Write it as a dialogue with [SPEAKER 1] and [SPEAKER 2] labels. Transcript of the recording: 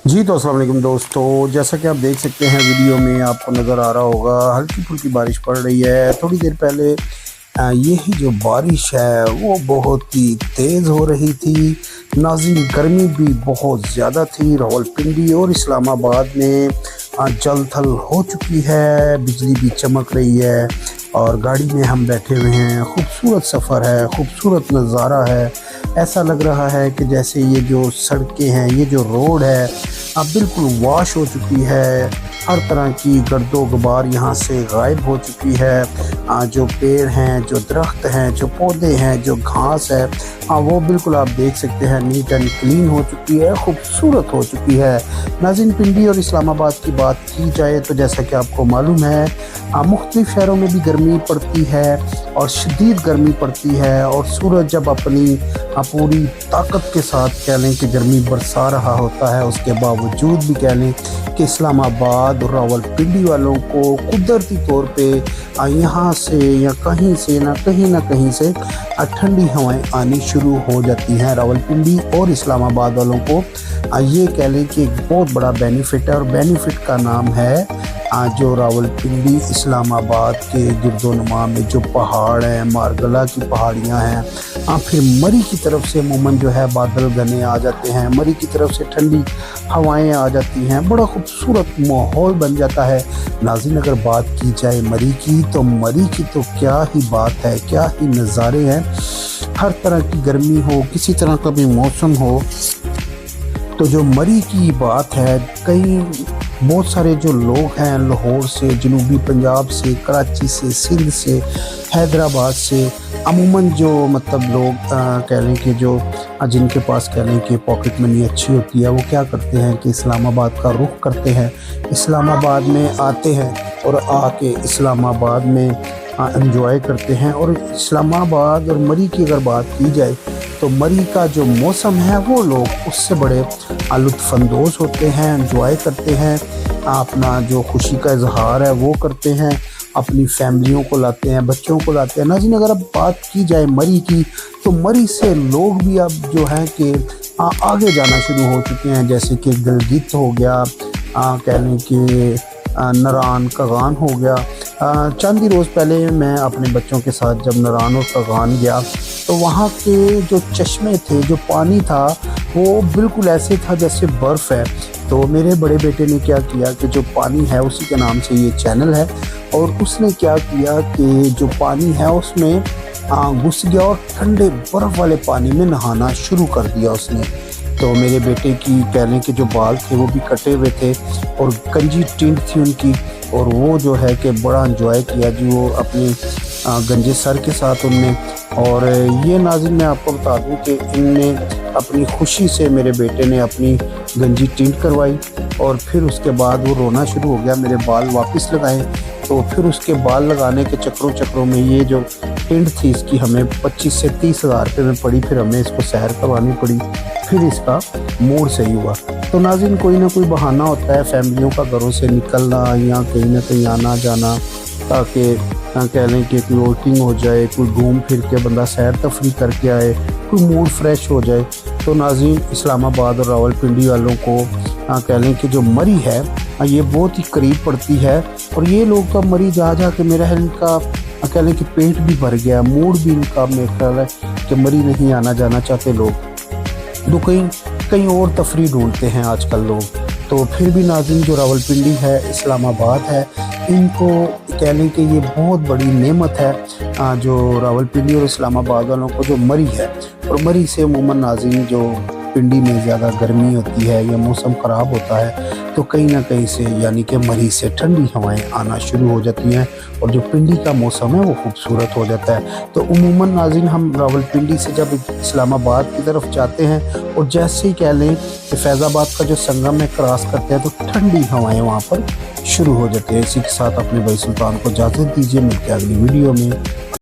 [SPEAKER 1] जी तो अस्सलाम वालेकुम दोस्तों, जैसा कि आप देख सकते हैं वीडियो में आपको नज़र आ रहा होगा हल्की फुल्की बारिश पड़ रही है। थोड़ी देर पहले ये ही जो बारिश है वो बहुत ही तेज़ हो रही थी। नाज़रीन, गर्मी भी बहुत ज़्यादा थी। रावलपिंडी और इस्लामाबाद में जल थल हो चुकी है, बिजली भी चमक रही है और गाड़ी में हम बैठे हुए हैं। खूबसूरत सफ़र है, खूबसूरत नज़ारा है। ऐसा लग रहा है कि जैसे ये जो सड़कें हैं, ये जो रोड है अब बिल्कुल वॉश हो चुकी है। हर तरह की गर्दो गुबार यहाँ से गायब हो चुकी है। जो पेड़ हैं, जो दरख्त हैं, जो पौधे हैं, जो घास है, वो बिल्कुल आप देख सकते हैं नीट एंड क्लीन हो चुकी है, खूबसूरत हो चुकी है। नाज़रीन, पिंडी और इस्लामाबाद की बात की जाए तो जैसा कि आपको मालूम है मुख्तलिफ शहरों में भी गर्मी पड़ती है और शदीद गर्मी पड़ती है और सूरज जब अपनी पूरी ताकत के साथ कह लें कि गर्मी बरसा रहा होता है, उसके बावजूद भी कह लें कि इस्लामाबाद और रावलपिंडी वालों को कुदरती तौर पे यहाँ से या कहीं ना कहीं से ठंडी हवाएं आनी शुरू हो जाती हैं। रावलपिंडी और इस्लामाबाद वालों को ये कह लें कि एक बहुत बड़ा बेनिफिट है और बेनिफिट का नाम है जो रावलपिंडी इस्लामाबाद के गिरदोनुमा में जो पहाड़ हैं, मारगला की पहाड़ियाँ हैं, फिर मरी की तरफ से अमूमन जो है बादल घने आ जाते हैं, मरी की तरफ से ठंडी हवाएं आ जाती हैं, बड़ा खूबसूरत माहौल बन जाता है। नाज़रीन, अगर बात की जाए मरी की तो क्या ही बात है, क्या ही नज़ारे हैं। हर तरह की गर्मी हो, किसी तरह का भी मौसम हो, तो जो मरी की बात है, कई बहुत सारे जो लोग हैं लाहौर से, जनूबी पंजाब से, कराची से, सिंध से, हैदराबाद से, अमूमन जो मतलब लोग कह लें कि जो जिनके पास कह लें कि पॉकेट मनी अच्छी होती है, वो क्या करते हैं कि इस्लामाबाद का रुख करते हैं, इस्लामाबाद में आते हैं और आके इस्लामाबाद में एंजॉय करते हैं। और इस्लामाबाद और मरी की अगर बात की जाए तो मरी का जो मौसम है वो लोग उससे बड़े लुत्फ़अंदोज़ होते हैं, एंजॉय करते हैं, अपना जो खुशी का इजहार है वो करते हैं, अपनी फैमिलियों को लाते हैं, बच्चों को लाते हैं। नाज़रीन, अगर अब बात की जाए मरी की तो मरी से लोग भी अब जो हैं कि आगे जाना शुरू हो चुके हैं, जैसे कि गिलगित हो गया, कह लें कि नरान कगान हो गया। चंद ही रोज़ पहले मैं अपने बच्चों के साथ जब नरान और कगान गया तो वहाँ के जो चश्मे थे, जो पानी था, वो बिल्कुल ऐसे था जैसे बर्फ़ है। तो मेरे बड़े बेटे ने क्या किया कि जो पानी है उसी के नाम से ये चैनल है, और उसने क्या किया कि जो पानी है उसमें घुस गया और ठंडे बर्फ़ वाले पानी में नहाना शुरू कर दिया उसने। तो मेरे बेटे की कह लें कि जो बाल थे वो भी कटे हुए थे और गंजी टिंट थी उनकी, और वो जो है कि बड़ा एंजॉय किया जी वो अपने गंजे सर के साथ उनने। और ये नाज़रीन, मैं आपको बता दूं कि इनने अपनी खुशी से मेरे बेटे ने अपनी गंजी टिंट करवाई और फिर उसके बाद वो रोना शुरू हो गया। मेरे बाल वापस लगाए, तो फिर उसके बाल लगाने के चक्रों में ये जो टिंट थी इसकी हमें 25 से 30 हज़ार रुपये में पड़ी। फिर हमें इसको सैर करवानी पड़ी, फिर इसका मूड सही हुआ। तो नाज़रीन, कोई ना कोई बहाना होता है फैमिलियों का घरों से निकलना या कहीं ना कहीं आना जाना, ताकि कह लें कि कोई आउटिंग हो जाए, कोई घूम फिर के बंदा सैर तफरी करके आए, कोई मूड फ्रेश हो जाए। तो नाज़रीन, इस्लामाबाद और रावलपिंडी वालों को कह लें कि जो मरी है ये बहुत ही करीब पड़ती है, और ये लोग तो मरी जा के मेरा है इनका कह लें कि पेट भी भर गया, मूड भी इनका मेरे ख्याल है कि मरी नहीं आना जाना चाहते लोग, तो कहीं और तफरी ढूंढते हैं आजकल लोग। तो फिर भी नाज़रीन, जो रावलपिंडी है, इस्लामाबाद है, इनको कह लें कि ये बहुत बड़ी नेमत है जो रावलपिंडी और इस्लामाबाद वालों को जो मरी है। और मरी से अमूमन नाज़रीन जो पिंडी में ज़्यादा गर्मी होती है या मौसम ख़राब होता है, तो कहीं ना कहीं से यानी कि मरी से ठंडी हवाएं आना शुरू हो जाती हैं और जो पिंडी का मौसम है वो खूबसूरत हो जाता है। तो अमूमन नाज़रीन, हम रावलपिंडी से जब इस्लामाबाद की तरफ जाते हैं और जैसे ही कह लें कि फैज़ाबाद का जो संगम है क्रॉस करते हैं, तो ठंडी हवाएं वहाँ पर शुरू हो जाती है। इसी के साथ अपने भाई सुल्तान को इजाज़त दीजिए, मिलते हैं अगली वीडियो में।